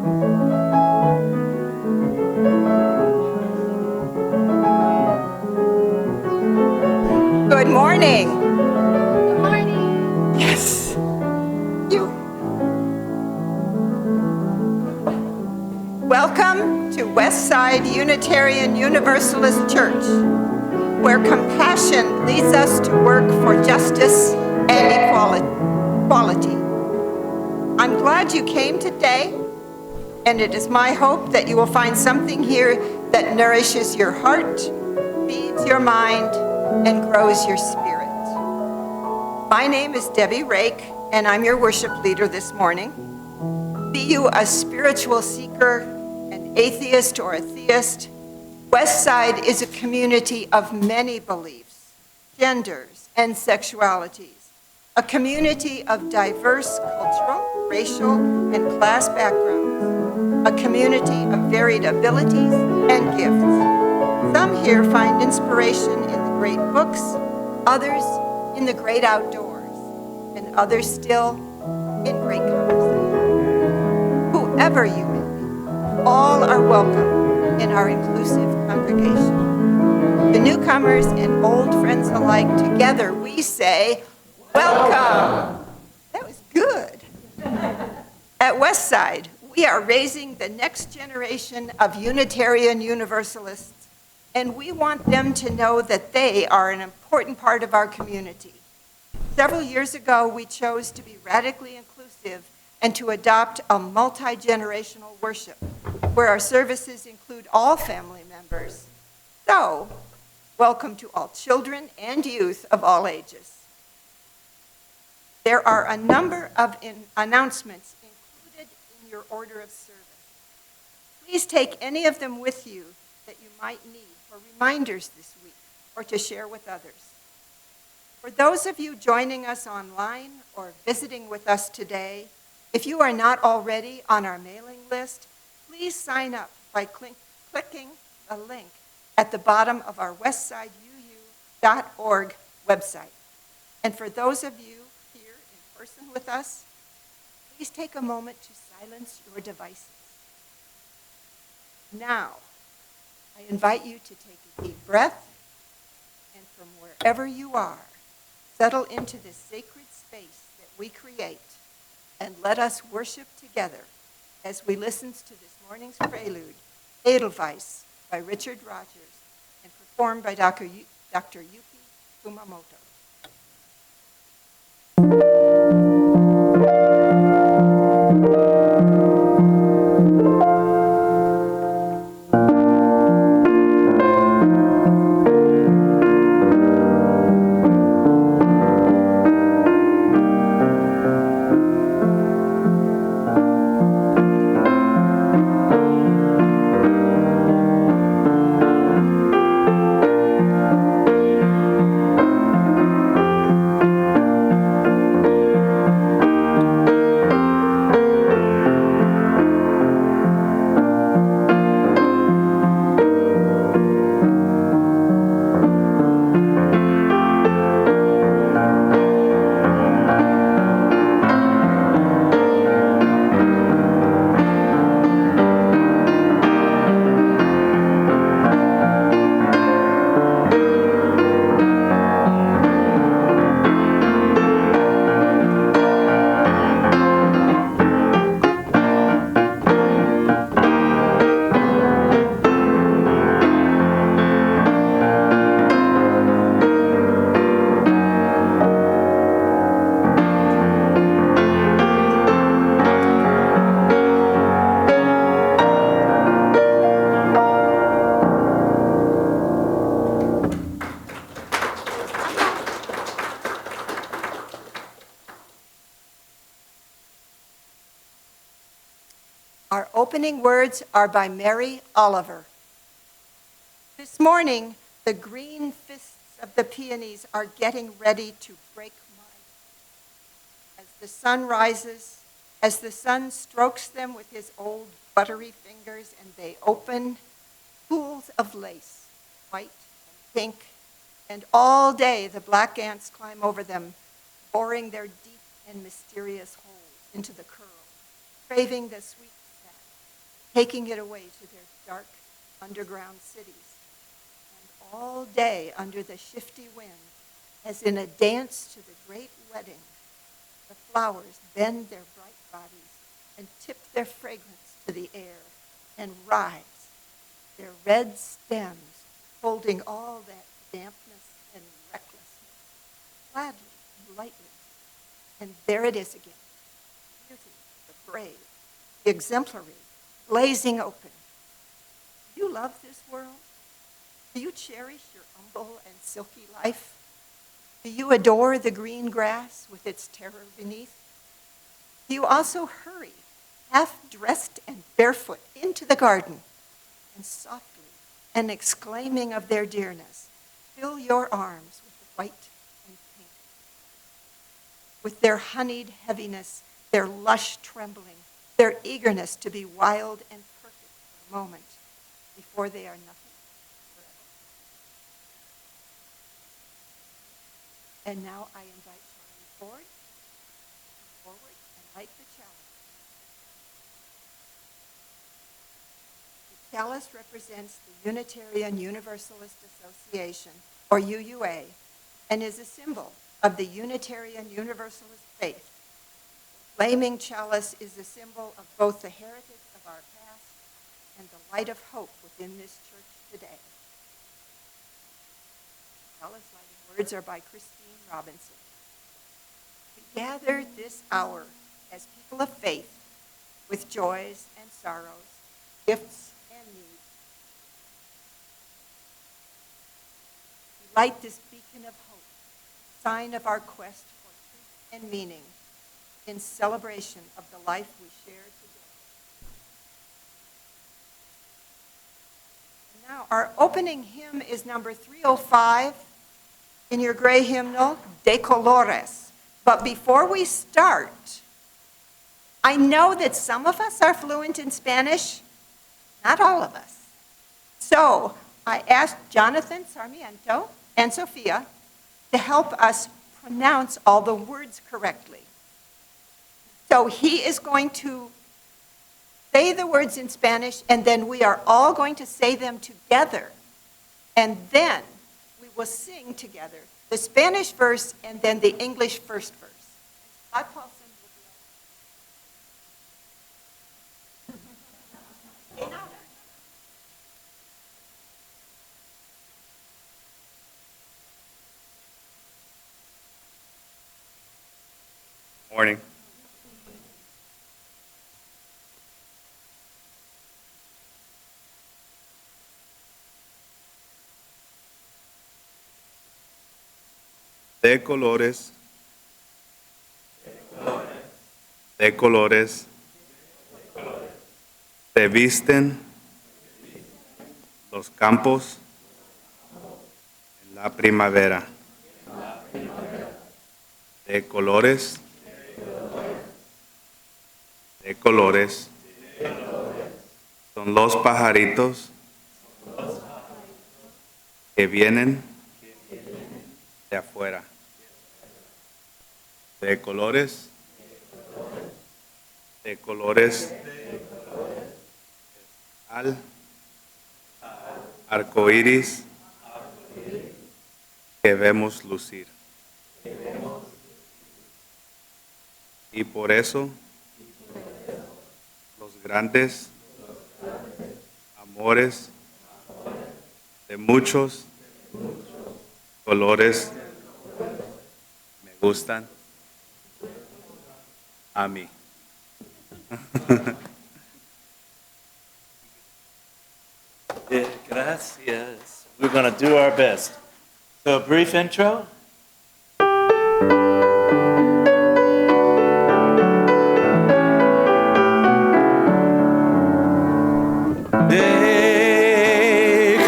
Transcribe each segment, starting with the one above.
Good morning. Good morning. Yes. You. Welcome to Westside Unitarian Universalist Church, where compassion leads us to work for justice and equality. I'm glad you came today, and it is my hope that you will find something here that nourishes your heart, feeds your mind, and grows your spirit. My name is Debbie Rake, and I'm your worship leader this morning. Be you a spiritual seeker, an atheist, or a theist, Westside is a community of many beliefs, genders, and sexualities, a community of diverse cultural, racial, and class backgrounds, a community of varied abilities and gifts. Some here find inspiration in the great books, others in the great outdoors, and others still in great conversation. Whoever you may be, all are welcome in our inclusive congregation. To newcomers and old friends alike, together we say, welcome. That was good. At Westside, we are raising the next generation of Unitarian Universalists, and we want them to know that they are an important part of our community. Several years ago, we chose to be radically inclusive and to adopt a multi-generational worship, where our services include all family members. So, welcome to all children and youth of all ages. There are a number of announcements included in your order of service. Please take any of them with you that you might need for reminders this week or to share with others. For those of you joining us online or visiting with us today, if you are not already on our mailing list, please sign up by clicking the link at the bottom of our westsideu.org website. And for those of you here in person with us, please take a moment to silence your devices. Now, I invite you to take a deep breath, and from wherever you are, settle into this sacred space that we create, and let us worship together as we listen to this morning's prelude, Edelweiss by Richard Rogers, and performed by Dr. Yuki Kumamoto. Our opening words are by Mary Oliver. This morning, the green fists of the peonies are getting ready to break mine. As the sun rises, as the sun strokes them with his old buttery fingers and they open, pools of lace, white and pink, and all day the black ants climb over them, boring their deep and mysterious holes into the curl, craving the sweet sap taking it away to their dark underground cities. And all day under the shifty wind, as in a dance to the great wedding, the flowers bend their bright bodies and tip their fragrance to the air and rise, their red stems holding all that dampness and recklessness, gladly and lightly. And there it is again, beauty, the brave, the exemplary, blazing open. Do you love this world? Do you cherish your humble and silky life? Do you adore the green grass with its terror beneath? Do you also hurry, half-dressed and barefoot, into the garden, and softly, and exclaiming of their dearness, fill your arms with the white and pink? With their honeyed heaviness, their lush trembling, their eagerness to be wild and perfect for a moment before they are nothing forever. And now I invite Charlie Ford to come forward and light the chalice. The chalice represents the Unitarian Universalist Association, or UUA, and is a symbol of the Unitarian Universalist faith. The flaming chalice is a symbol of both the heritage of our past and the light of hope within this church today. Chalice lighting words are by Christine Robinson. We gather this hour as people of faith with joys and sorrows, gifts and needs. We light this beacon of hope, sign of our quest for truth and meaning in celebration of the life we share today. And now our opening hymn is number 305 in your gray hymnal, De Colores. But before we start, I know that some of us are fluent in Spanish, not all of us. So I asked Jonathan Sarmiento and Sophia to help us pronounce all the words correctly. So he is going to say the words in Spanish, and then we are all going to say them together. And then we will sing together the Spanish verse and then the English first verse. Scott Paulson will be Morning. De colores, de colores, se visten los campos en la primavera. De colores, de colores, son los pajaritos que vienen de afuera. De colores, al arco iris que vemos lucir. Y por eso los grandes amores de muchos colores me gustan a mí. Gracias. We're going to do our best. So a brief intro. De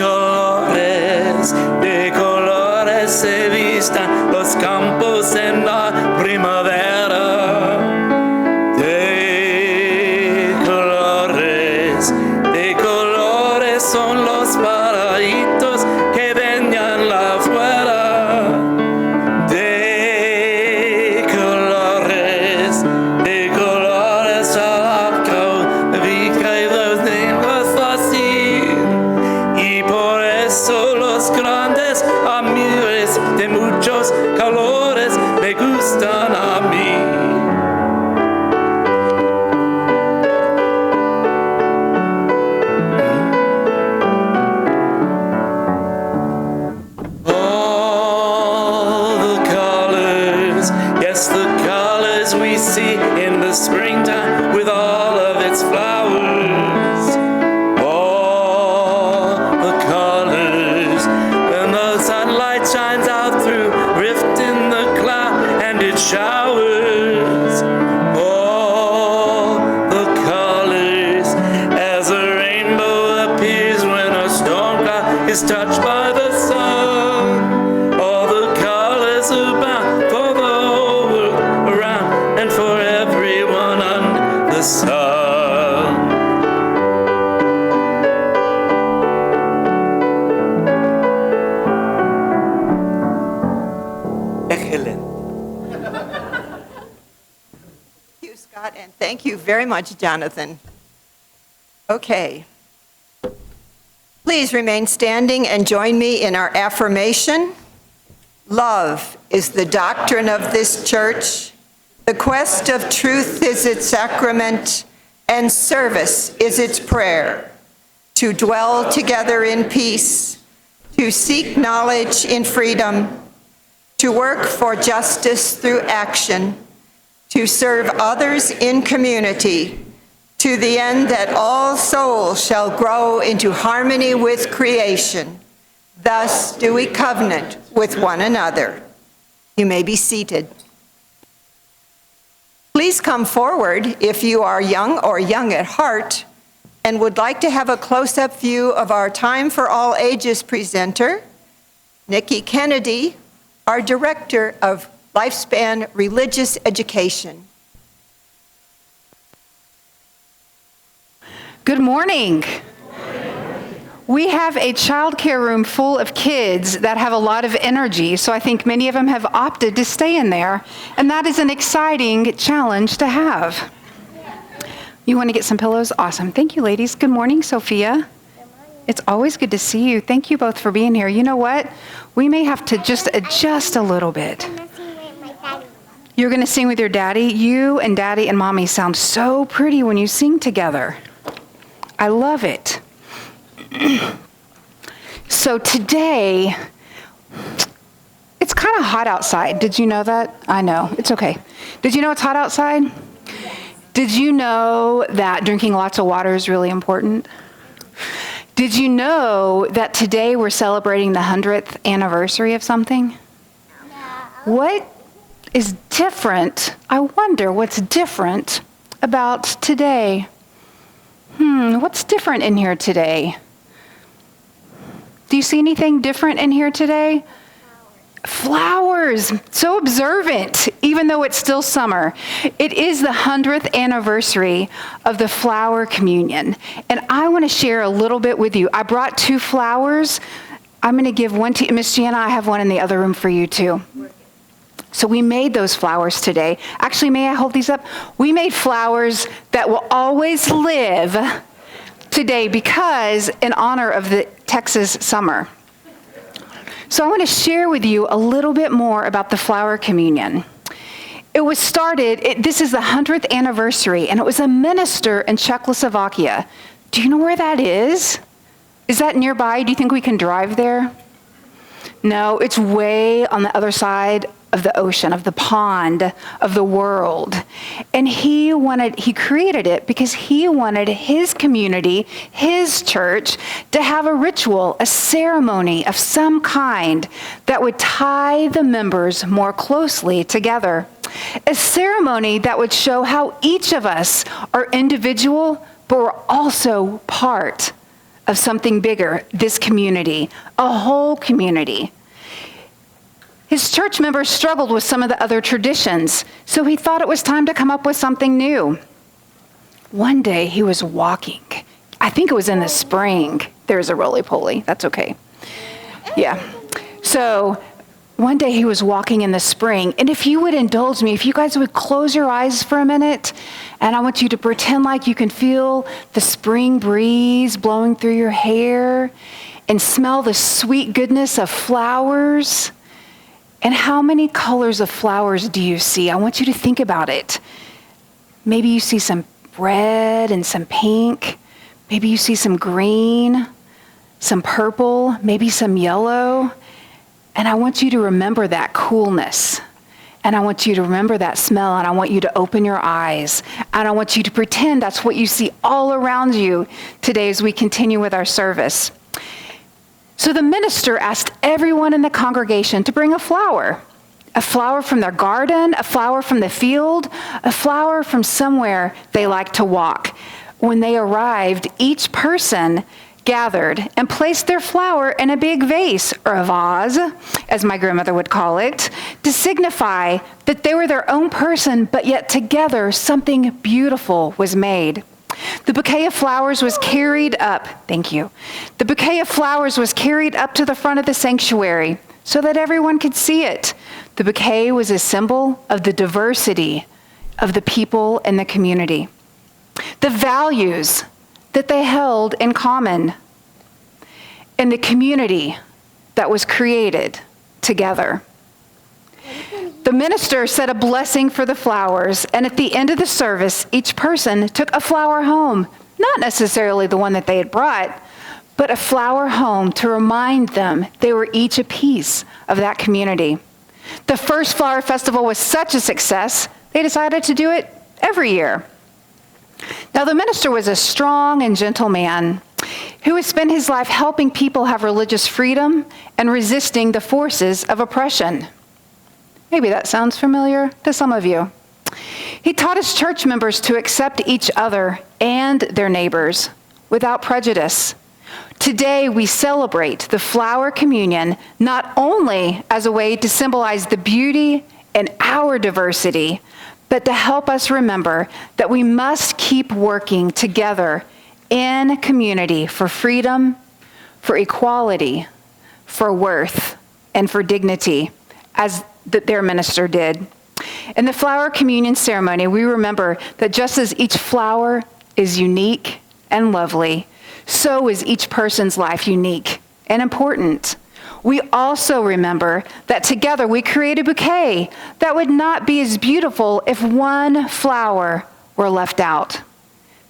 colores se vistan los campos en la primavera. De colores son los pajaritos que venían la afuera. is touched by the sun. All the colors abound for the whole world around and for everyone under the sun. Excellent. Thank you, Scott, and thank you very much, Jonathan. Okay. Please remain standing and join me in our affirmation. Love is the doctrine of this church. The quest of truth is its sacrament, and service is its prayer. To dwell together in peace, to seek knowledge in freedom, to work for justice through action, to serve others in community, to the end that all souls shall grow into harmony with creation. Thus do we covenant with one another. You may be seated. Please come forward if you are young or young at heart and would like to have a close-up view of our Time for All Ages presenter, Nikki Kennedy, our Director of Lifespan Religious Education. Good morning. We have a child care room full of kids that have a lot of energy, so I think many of them have opted to stay in there, and that is an exciting challenge to have. You want to get some pillows? Awesome. Thank you, ladies. Good morning, Sophia. It's always good to see you. Thank you both for being here. You know what? We may have to just adjust a little bit. You're going to sing with your daddy? You and Daddy and Mommy sound so pretty when you sing together. I love it. So today, it's kind of hot outside. Did you know that? I know. It's okay. Did you know it's hot outside? Did you know that drinking lots of water is really important? Did you know that today we're celebrating the 100th anniversary of something? No. What is different? I wonder what's different about today. What's different in here today? Do you see anything different in here today? Flowers. So observant, even though it's still summer. It is the 100th anniversary of the flower communion. And I want to share a little bit with you. I brought 2 flowers. I'm going to give one to Miss Gianna. I have one in the other room for you too. So we made those flowers today. Actually, may I hold these up? We made flowers that will always live today because in honor of the Texas summer. So I want to share with you a little bit more about the flower communion. It was started, this is the 100th anniversary, and it was a minister in Czechoslovakia. Do you know where that is? Is that nearby? Do you think we can drive there? No, it's way on the other side of the ocean, of the pond, of the world. And he created it because he wanted his community, his church, to have a ritual, a ceremony of some kind that would tie the members more closely together. A ceremony that would show how each of us are individual, but we're also part of something bigger, this community, a whole community. His church members struggled with some of the other traditions, so he thought it was time to come up with something new. One day he was walking. I think it was in the spring. There's a roly-poly. That's okay. Yeah. So one day he was walking in the spring, and if you would indulge me, if you guys would close your eyes for a minute, and I want you to pretend like you can feel the spring breeze blowing through your hair and smell the sweet goodness of flowers. And how many colors of flowers do you see? I want you to think about it. Maybe you see some red and some pink. Maybe you see some green, some purple, maybe some yellow. And I want you to remember that coolness. And I want you to remember that smell. And I want you to open your eyes. And I want you to pretend that's what you see all around you today as we continue with our service. So the minister asked everyone in the congregation to bring a flower from their garden, a flower from the field, a flower from somewhere they like to walk. When they arrived, each person gathered and placed their flower in a big vase, or a vase, as my grandmother would call it, to signify that they were their own person, but yet together something beautiful was made. The bouquet of flowers was carried up, thank you. The bouquet of flowers was carried up to the front of the sanctuary so that everyone could see it. The bouquet was a symbol of the diversity of the people in the community, the values that they held in common, and the community that was created together. The minister said a blessing for the flowers, and at the end of the service, each person took a flower home, not necessarily the one that they had brought, but a flower home to remind them they were each a piece of that community. The first flower festival was such a success, they decided to do it every year. Now, the minister was a strong and gentle man who had spent his life helping people have religious freedom and resisting the forces of oppression. Maybe that sounds familiar to some of you. He taught his church members to accept each other and their neighbors without prejudice. Today, we celebrate the flower communion not only as a way to symbolize the beauty and our diversity, but to help us remember that we must keep working together in community for freedom, for equality, for worth, and for dignity, as their minister did. In the flower communion ceremony, we remember that just as each flower is unique and lovely, so is each person's life unique and important. We also remember that together we create a bouquet that would not be as beautiful if one flower were left out.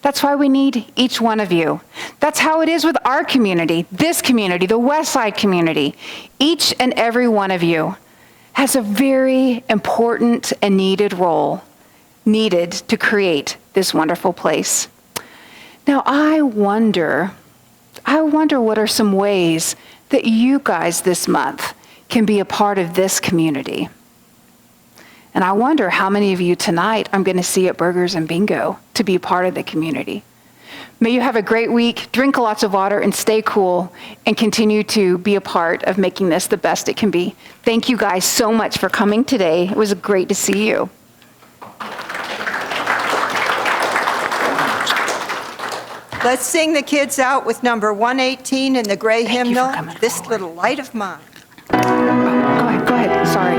That's why we need each one of you. That's how it is with our community, this community, the Westside community. Each and every one of you has a very important and needed role needed to create this wonderful place. Now, I wonder what are some ways that you guys this month can be a part of this community. And I wonder how many of you tonight I'm going to see at Burgers and Bingo to be part of the community. May you have a great week, drink lots of water, and stay cool, and continue to be a part of making this the best it can be. Thank you guys so much for coming today. It was great to see you. Let's sing the kids out with number 118 in the gray Thank you for hymnal, coming This forward. Little Light of Mine. Go ahead, sorry.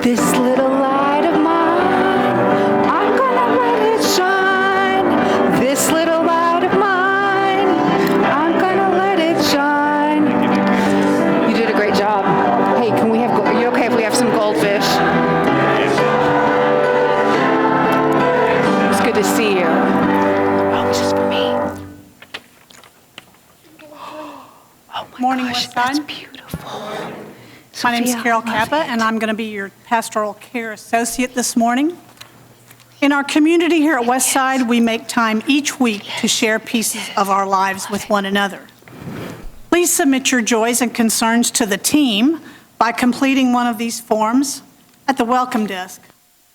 This little light of mine, I'm gonna let it shine. This little light of mine, I'm gonna let it shine. You did a great job. Hey, are you okay if we have some goldfish? It's good to see you. Oh, this is for me. Oh my Morning, gosh, Westside. that's beautiful. My name is Sophia, Carol love Kappa, it. and I'm going to be your pastoral care associate this morning. In our community here at Westside, we make time each week to share pieces of our lives with one another. Please submit your joys and concerns to the team by completing one of these forms at the welcome desk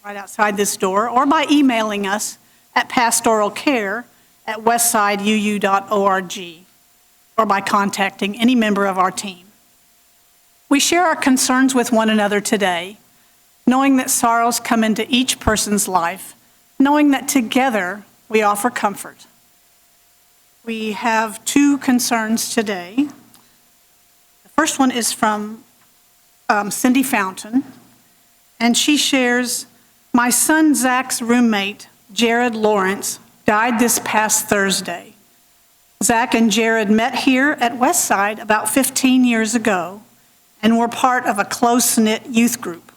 right outside this door, or by emailing us at pastoralcare@westsideu.org, or by contacting any member of our team. We share our concerns with one another today, knowing that sorrows come into each person's life, knowing that together we offer comfort. We have two concerns today. The first one is from Cindy Fountain, and she shares, "My son Zach's roommate, Jared Lawrence, died this past Thursday. Zach and Jared met here at Westside about 15 years ago and were part of a close-knit youth group.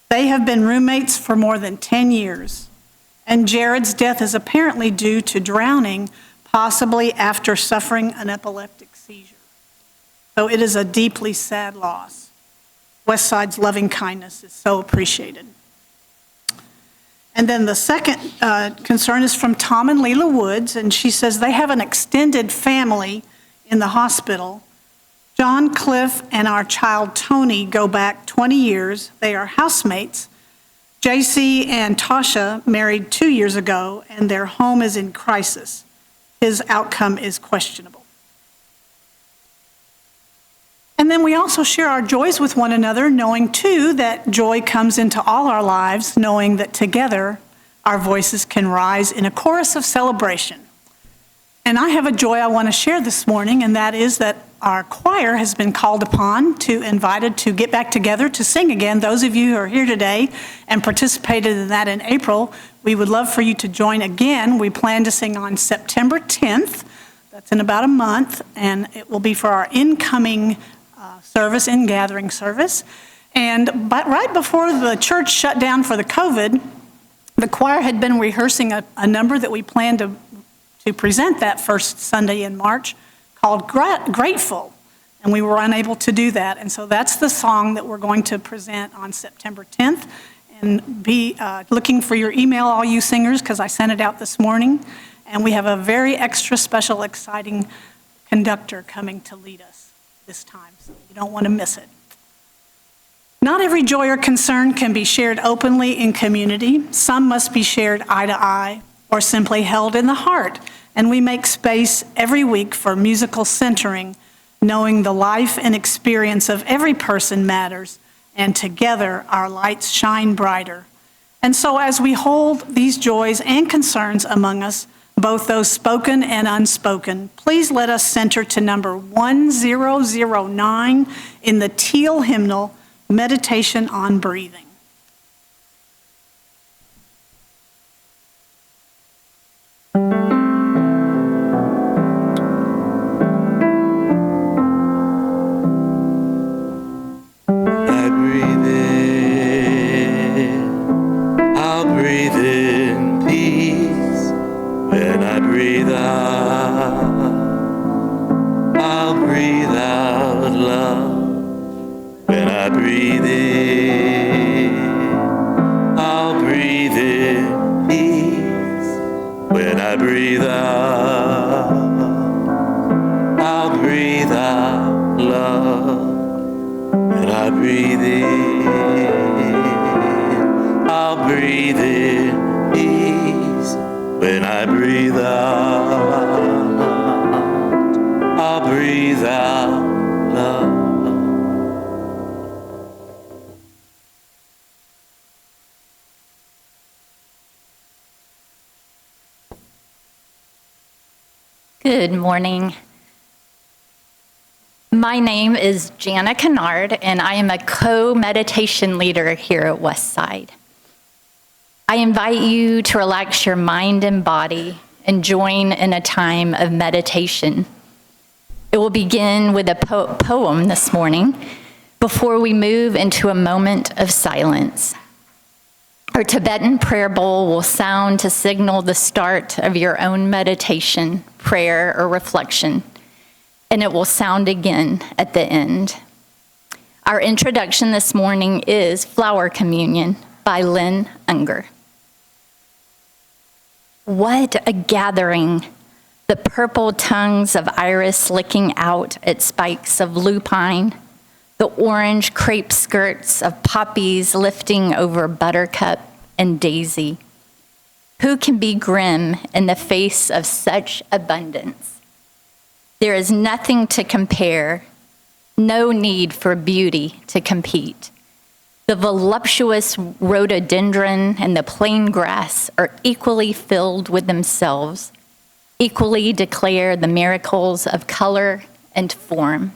They have been roommates for more than 10 years, and Jared's death is apparently due to drowning, possibly after suffering an epileptic seizure. So it is a deeply sad loss. Westside's loving kindness is so appreciated." And then the second concern is from Tom and Leela Woods, and she says they have an extended family in the hospital. John, Cliff, and our child Tony go back 20 years. They are housemates. JC and Tasha married 2 years ago, and their home is in crisis. His outcome is questionable. And then we also share our joys with one another, knowing too that joy comes into all our lives, knowing that together our voices can rise in a chorus of celebration. And I have a joy I want to share this morning, and that is that our choir has been called upon invited to get back together to sing again. Those of you who are here today and participated in that in April, we would love for you to join again. We plan to sing on September 10th. That's in about a month, and it will be for our incoming service, in-gathering service. But right before the church shut down for the COVID, the choir had been rehearsing a number that we planned to present that first Sunday in March called Grateful, and we were unable to do that. And so that's the song that we're going to present on September 10th. And be looking for your email, all you singers, because I sent it out this morning. And we have a very extra special, exciting conductor coming to lead us this time, so you don't want to miss it. Not every joy or concern can be shared openly in community. Some must be shared eye to eye or simply held in the heart. And we make space every week for musical centering, knowing the life and experience of every person matters, and together our lights shine brighter. And so as we hold these joys and concerns among us, both those spoken and unspoken, please let us center to number 1009 in the Teal hymnal, Meditation on Breathing. I breathe in, I'll breathe in peace. When I breathe out, I'll breathe out love. When I breathe in, I'll breathe in peace. When I breathe out, I'll breathe out love. When I breathe in, I'll breathe in peace. When I breathe out, I'll breathe out love. Good morning. My name is Jana Kennard, and I am a co-meditation leader here at Westside. I invite you to relax your mind and body and join in a time of meditation. It will begin with a poem this morning before we move into a moment of silence. Our Tibetan prayer bowl will sound to signal the start of your own meditation, prayer, or reflection, and it will sound again at the end. Our introduction this morning is Flower Communion by Lynn Unger. What a gathering, the purple tongues of iris licking out at spikes of lupine, the orange crepe skirts of poppies lifting over buttercup and daisy. Who can be grim in the face of such abundance? There is nothing to compare, no need for beauty to compete. The voluptuous rhododendron and the plain grass are equally filled with themselves, equally declare the miracles of color and form.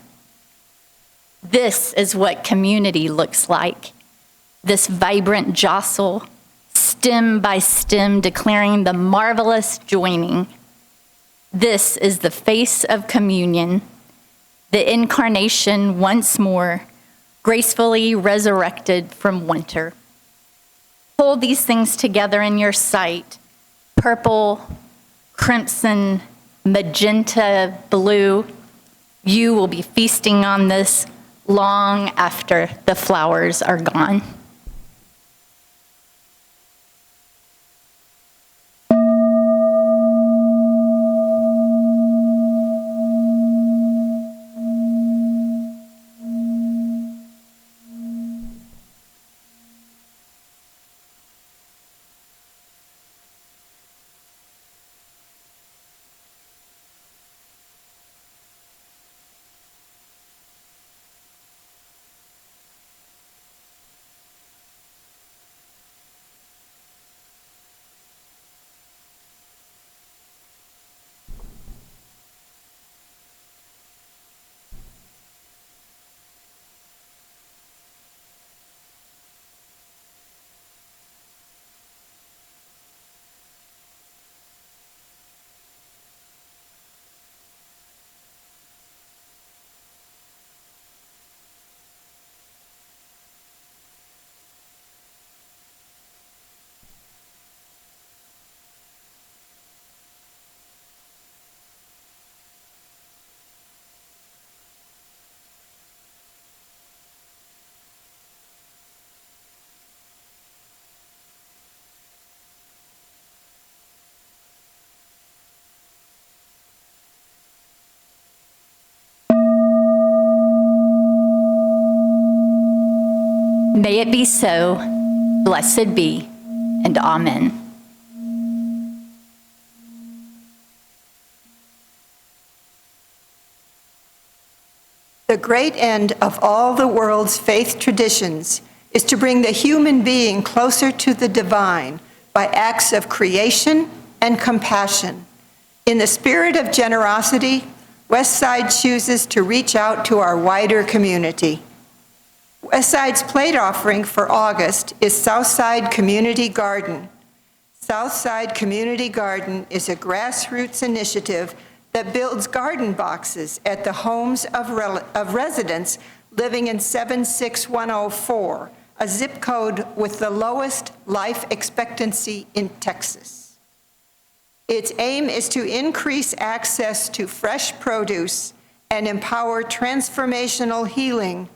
This is what community looks like. This vibrant jostle, stem by stem, declaring the marvelous joining. This is the face of communion, the incarnation once more, gracefully resurrected from winter. Hold these things together in your sight, purple, crimson, magenta, blue. You will be feasting on this long after the flowers are gone. May it be so. Blessed be, and amen. The great end of all the world's faith traditions is to bring the human being closer to the divine by acts of creation and compassion. In the spirit of generosity, Westside chooses to reach out to our wider community. Westside's plate offering for August is Southside Community Garden. Southside Community Garden is a grassroots initiative that builds garden boxes at the homes of residents living in 76104, a zip code with the lowest life expectancy in Texas. Its aim is to increase access to fresh produce and empower transformational healing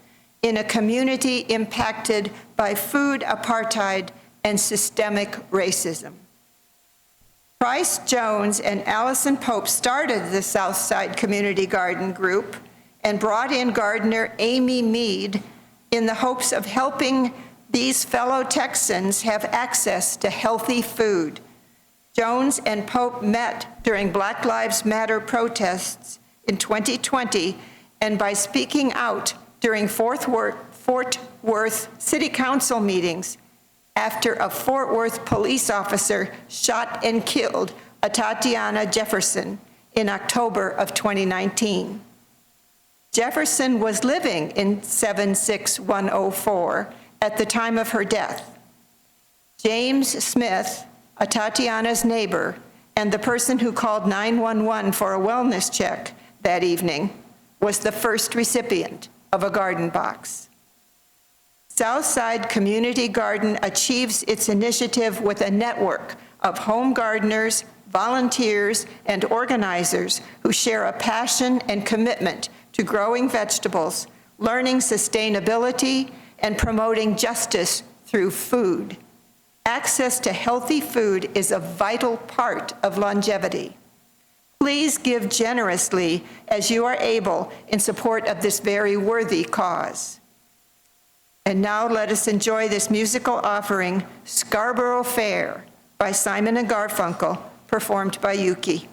in a community impacted by food apartheid and systemic racism. Bryce Jones and Allison Pope started the Southside Community Garden Group and brought in gardener Amy Mead in the hopes of helping these fellow Texans have access to healthy food. Jones and Pope met during Black Lives Matter protests in 2020, and by speaking out during Fort Worth City Council meetings, after a Fort Worth police officer shot and killed a Tatiana Jefferson in October of 2019. Jefferson was living in 76104 at the time of her death. James Smith, a Tatiana's neighbor, and the person who called 911 for a wellness check that evening, was the first recipient of a garden box. Southside Community Garden achieves its initiative with a network of home gardeners, volunteers, and organizers who share a passion and commitment to growing vegetables, learning sustainability, and promoting justice through food. Access to healthy food is a vital part of longevity. Please give generously as you are able in support of this very worthy cause. And now let us enjoy this musical offering, Scarborough Fair, by Simon and Garfunkel, performed by Yuki.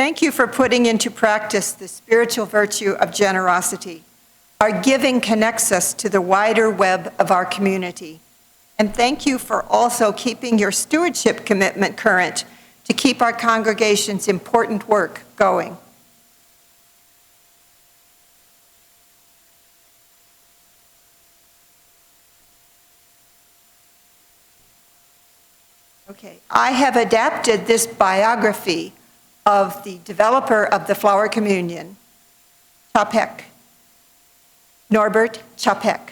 Thank you for putting into practice the spiritual virtue of generosity. Our giving connects us to the wider web of our community. And thank you for also keeping your stewardship commitment current to keep our congregation's important work going. Okay, I have adapted this biography of the developer of the Flower Communion, Chapek, Norbert Chapek,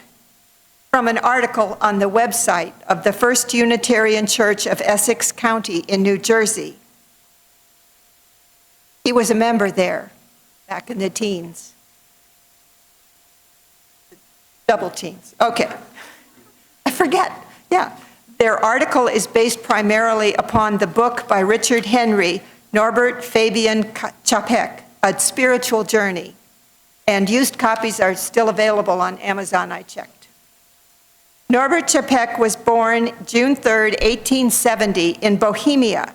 from an article on the website of the First Unitarian Church of Essex County in New Jersey. He was a member there back in the teens. Double teens, okay. I forget, yeah. Their article is based primarily upon the book by Richard Henry, Norbert Fabian Chapek, A Spiritual Journey, and used copies are still available on Amazon, I checked. Norbert Chapek was born June 3, 1870, in Bohemia.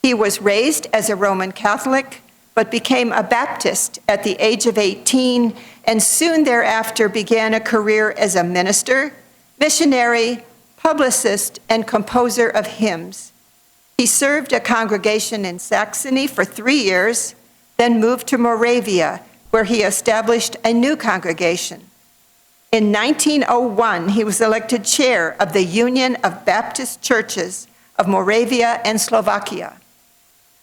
He was raised as a Roman Catholic, but became a Baptist at the age of 18, and soon thereafter began a career as a minister, missionary, publicist, and composer of hymns. He served a congregation in Saxony for 3 years, then moved to Moravia, where he established a new congregation. In 1901, he was elected chair of the Union of Baptist Churches of Moravia and Slovakia.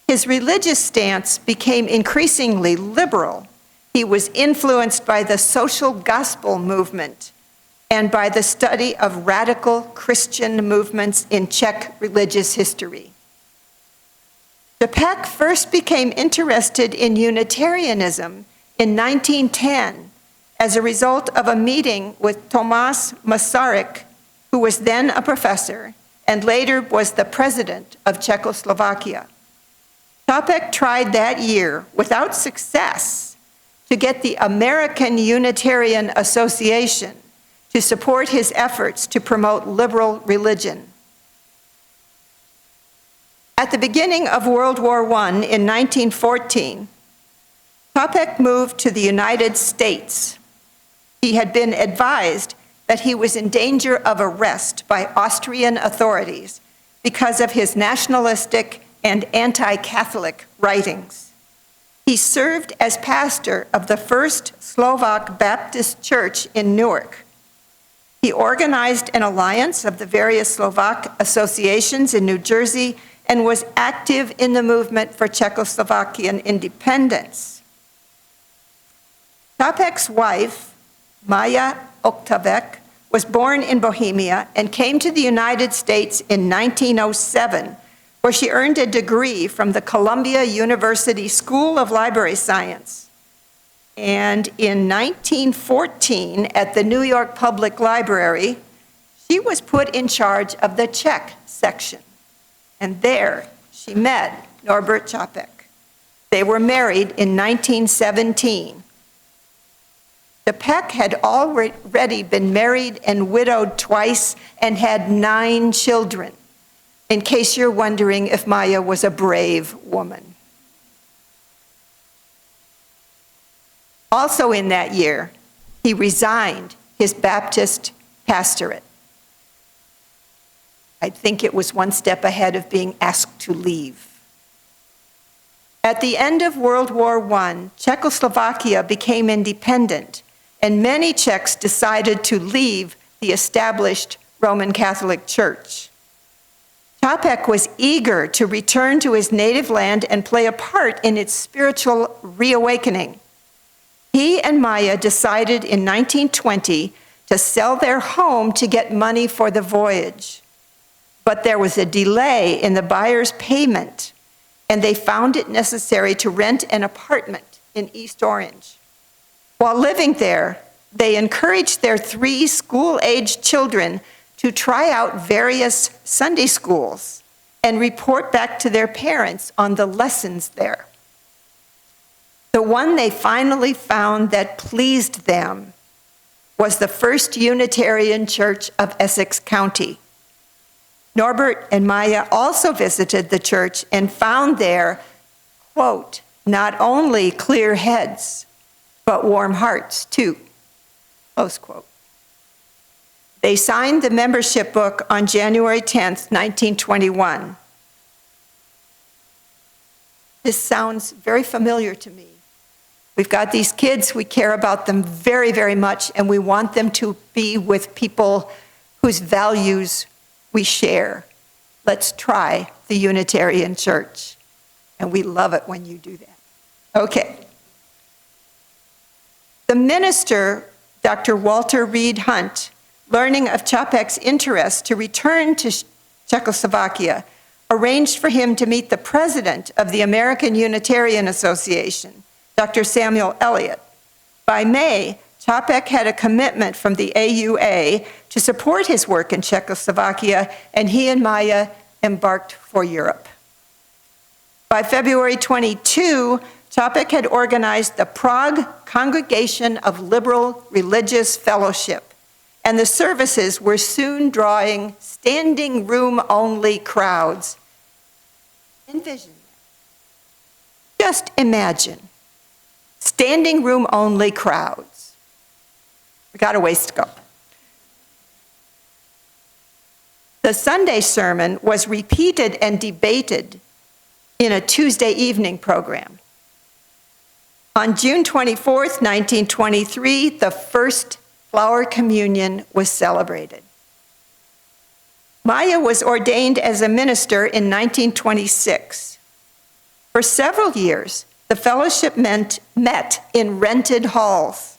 His religious stance became increasingly liberal. He was influenced by the social gospel movement and by the study of radical Christian movements in Czech religious history. Chapek first became interested in Unitarianism in 1910 as a result of a meeting with Tomáš Masaryk, who was then a professor and later was the president of Czechoslovakia. Chapek tried that year, without success, to get the American Unitarian Association to support his efforts to promote liberal religion. At the beginning of World War I in 1914, Chapek moved to the United States. He had been advised that he was in danger of arrest by Austrian authorities because of his nationalistic and anti-Catholic writings. He served as pastor of the First Slovak Baptist Church in Newark. He organized an alliance of the various Slovak associations in New Jersey and was active in the movement for Czechoslovakian independence. Chapek's wife, Maja Oktavek, was born in Bohemia and came to the United States in 1907, where she earned a degree from the Columbia University School of Library Science. And in 1914, at the New York Public Library, she was put in charge of the Czech section. And there she met Norbert Chapek. They were married in 1917. Chapek had already been married and widowed twice and had 9 children, in case you're wondering if Maya was a brave woman. Also in that year, he resigned his Baptist pastorate. I think it was one step ahead of being asked to leave. At the end of World War I, Czechoslovakia became independent, and many Czechs decided to leave the established Roman Catholic Church. Chapek was eager to return to his native land and play a part in its spiritual reawakening. He and Maya decided in 1920 to sell their home to get money for the voyage. But there was a delay in the buyer's payment, and they found it necessary to rent an apartment in East Orange. While living there, they encouraged their 3 school-aged children to try out various Sunday schools and report back to their parents on the lessons there. The one they finally found that pleased them was the First Unitarian Church of Essex County. Norbert and Maya also visited the church and found there, quote, not only clear heads, but warm hearts too. Close quote. They signed the membership book on January 10th, 1921. This sounds very familiar to me. We've got these kids, we care about them very, very much, and we want them to be with people whose values we share. Let's try the Unitarian Church. And we love it when you do that. Okay. The minister, Dr. Walter Reed Hunt, learning of Čapek's interest to return to Czechoslovakia, arranged for him to meet the president of the American Unitarian Association, Dr. Samuel Eliot. By May, Čapek had a commitment from the AUA to support his work in Czechoslovakia, and he and Maya embarked for Europe. By February 22, Čapek had organized the Prague Congregation of Liberal Religious Fellowship, and the services were soon drawing standing room-only crowds. Envision that. Just imagine. Standing room-only crowds. We got a ways to go. The Sunday sermon was repeated and debated in a Tuesday evening program. On June 24th, 1923, the first flower communion was celebrated. Maya was ordained as a minister in 1926. For several years, the fellowship met in rented halls.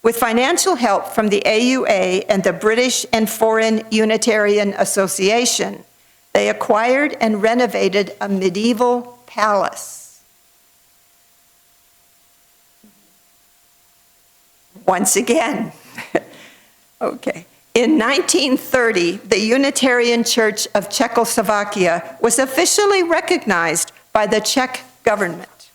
With financial help from the AUA and the British and Foreign Unitarian Association, they acquired and renovated a medieval palace. Once again, okay. In 1930, the Unitarian Church of Czechoslovakia was officially recognized by the Czech government.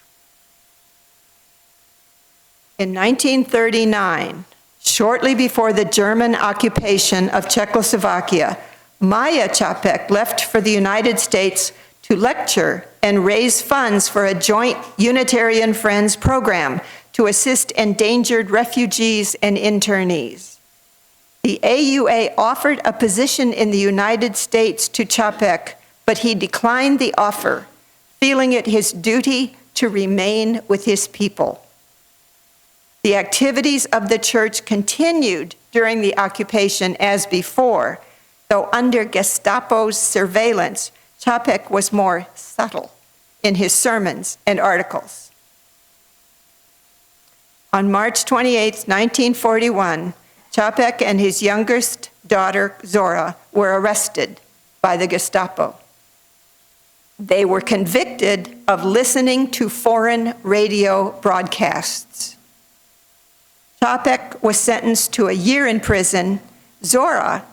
In 1939, shortly before the German occupation of Czechoslovakia, Maya Čapek left for the United States to lecture and raise funds for a joint Unitarian Friends program to assist endangered refugees and internees. The AUA offered a position in the United States to Čapek, but he declined the offer, feeling it his duty to remain with his people. The activities of the church continued during the occupation as before, though under Gestapo's surveillance, Čapek was more subtle in his sermons and articles. On March 28, 1941, Čapek and his youngest daughter, Zora, were arrested by the Gestapo. They were convicted of listening to foreign radio broadcasts. Čapek was sentenced to a year in prison. Zora,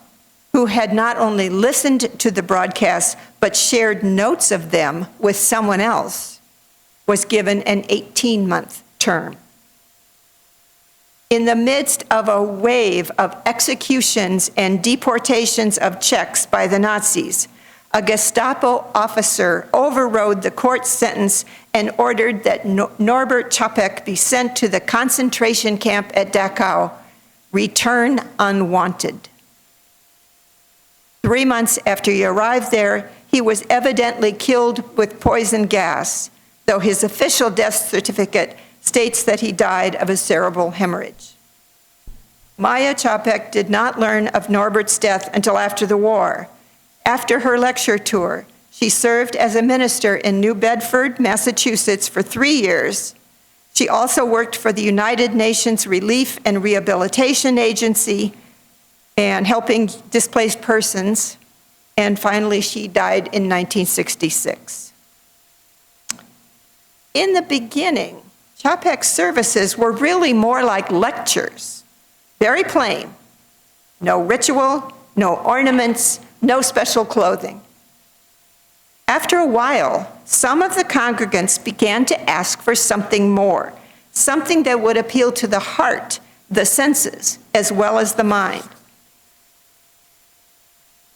who had not only listened to the broadcasts, but shared notes of them with someone else, was given an 18-month term. In the midst of a wave of executions and deportations of Czechs by the Nazis, a Gestapo officer overrode the court sentence and ordered that Norbert Čapek be sent to the concentration camp at Dachau, return unwanted. 3 months after he arrived there, he was evidently killed with poison gas, though his official death certificate states that he died of a cerebral hemorrhage. Maya Čapek did not learn of Norbert's death until after the war. After her lecture tour, she served as a minister in New Bedford, Massachusetts for 3 years. She also worked for the United Nations Relief and Rehabilitation Agency and helping displaced persons. And finally, she died in 1966. In the beginning, Čapek's services were really more like lectures, very plain. No ritual, no ornaments, no special clothing. After a while, some of the congregants began to ask for something more, something that would appeal to the heart, the senses, as well as the mind.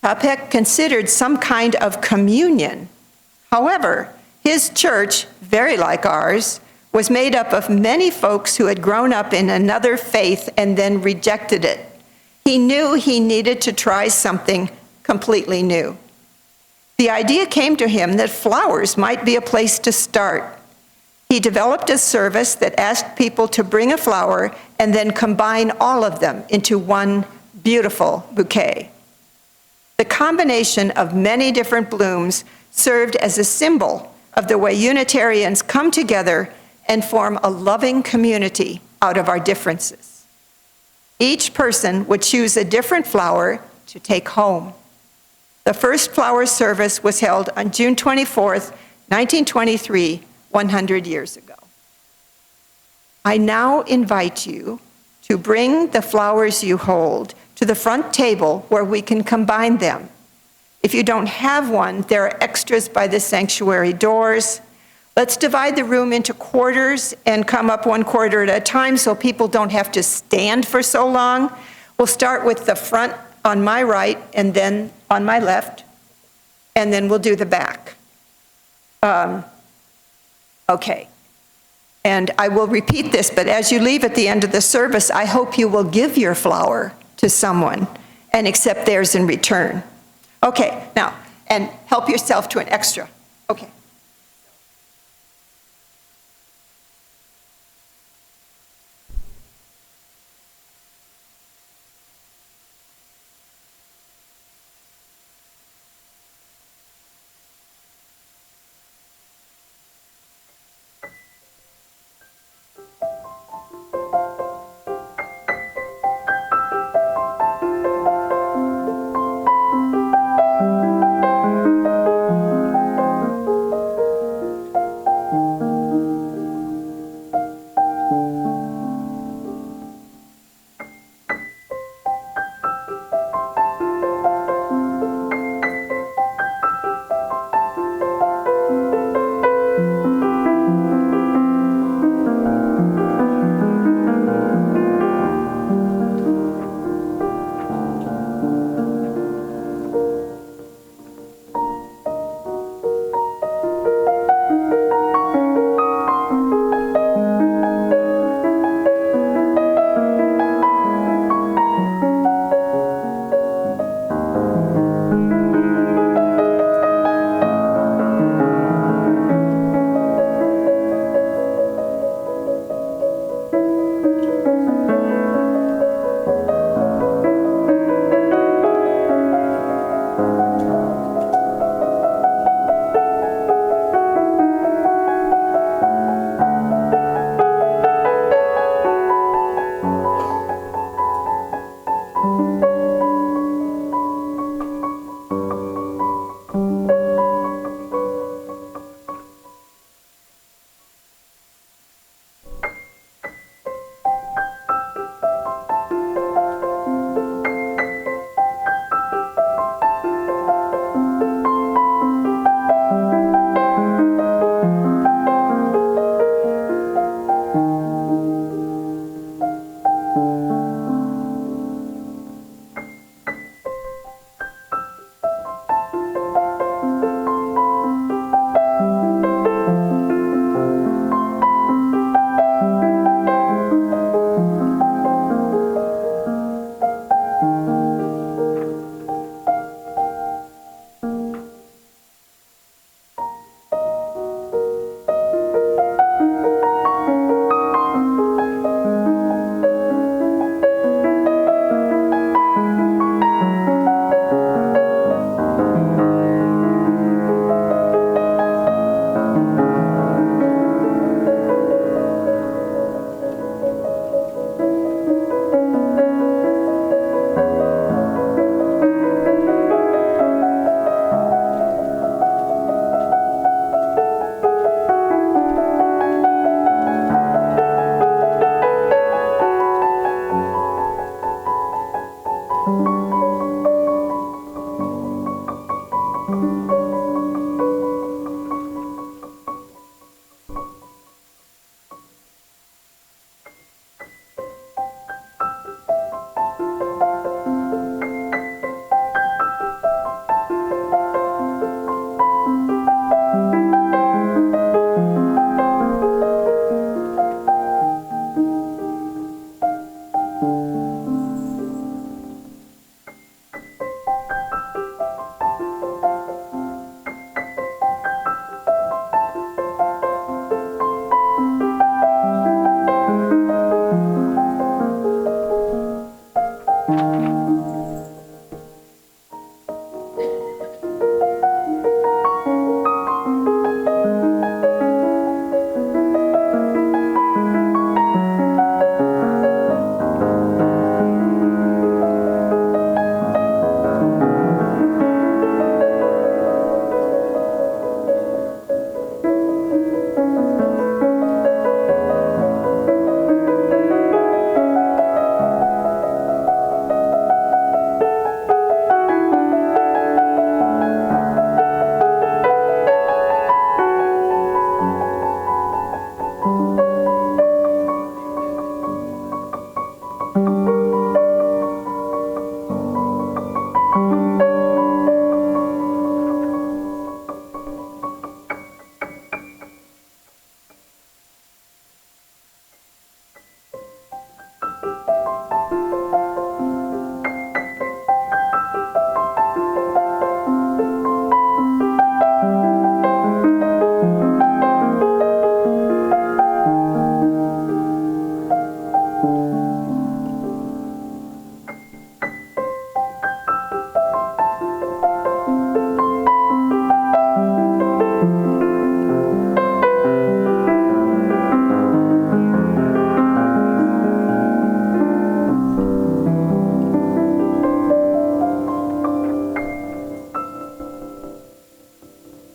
Čapek considered some kind of communion. However, His church, very like ours, was made up of many folks who had grown up in another faith and then rejected it. He knew he needed to try something completely new. The idea came to him that flowers might be a place to start. He developed a service that asked people to bring a flower and then combine all of them into one beautiful bouquet. The combination of many different blooms served as a symbol of the way Unitarians come together and form a loving community out of our differences. Each person would choose a different flower to take home. The first flower service was held on June 24th, 1923, 100 years ago. I now invite you to bring the flowers you hold to the front table where we can combine them. If you don't have one, there are extras by the sanctuary doors. Let's divide the room into quarters and come up one quarter at a time so people don't have to stand for so long. We'll start with the front on my right and then on my left, and then we'll do the back. Okay. And I will repeat this, but as you leave at the end of the service, I hope you will give your flower to someone and accept theirs in return. Okay, now, and help yourself to an extra. Okay.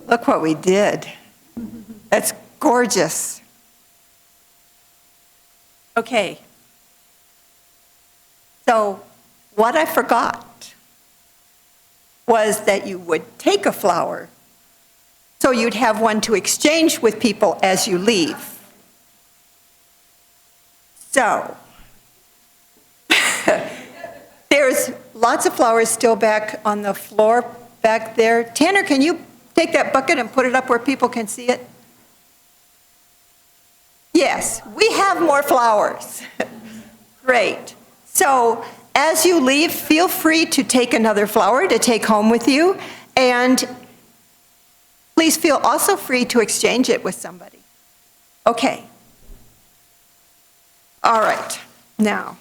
Look what we did. That's gorgeous. Okay. So what I forgot was that you would take a flower so you'd have one to exchange with people as you leave. So there's lots of flowers still back on the floor back there. Tanner, can you take that bucket and put it up where people can see it? Yes, we have more flowers. Great. So as you leave, feel free to take another flower to take home with you, and please feel also free to exchange it with somebody. Okay. All right. Now,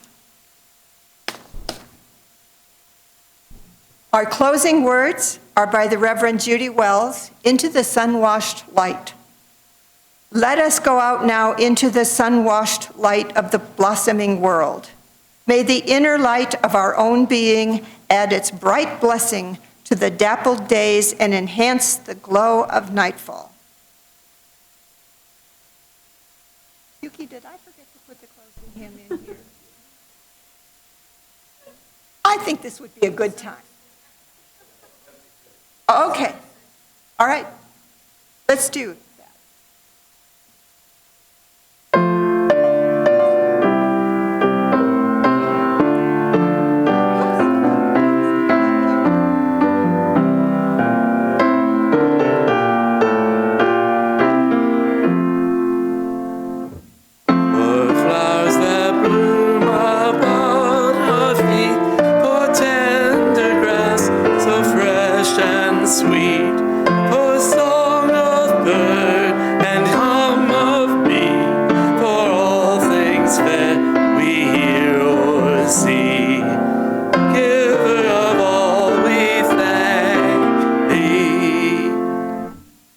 our closing words are by the Reverend Judy Wells, Into the Sun-Washed Light. Let us go out now into the sun-washed light of the blossoming world. May the inner light of our own being add its bright blessing to the dappled days and enhance the glow of nightfall. Yuki, did I forget to put the closing hymn in here? I think this would be a good time. Okay. All right. Let's do that. Sweet, for song of bird and hum of bee, for all things fair we hear or see. Giver of all, we thank thee.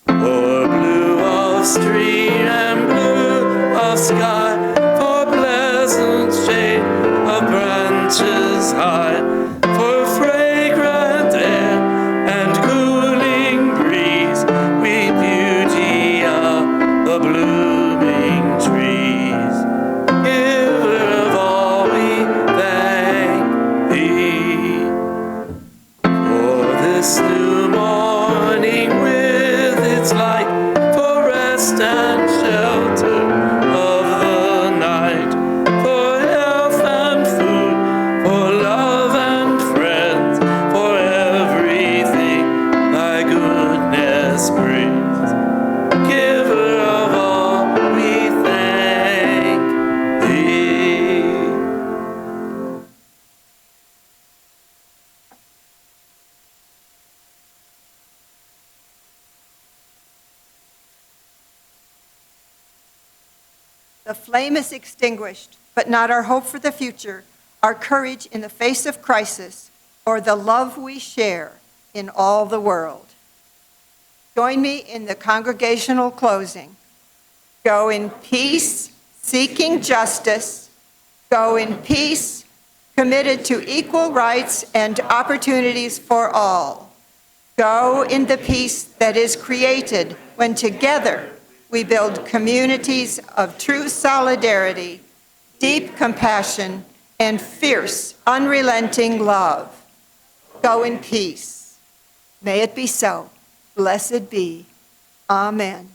For blue of street and blue of sky, for pleasant shade of branches high, for fragrant air and cooling breeze, we beauty of the blooming trees. Giver of all, we thank thee. For this new morning with its light, for rest and shelter of the night, for health and food, for love and friends, for everything thy goodness brings. Giver of all, we thank thee. The flame is extinguished, but not our hope for the future, our courage in the face of crisis, or the love we share in all the world. Join me in the congregational closing. Go in peace, seeking justice. Go in peace, committed to equal rights and opportunities for all. Go in the peace that is created when together we build communities of true solidarity, deep compassion, and fierce, unrelenting love. Go in peace. May it be so. Blessed be. Amen.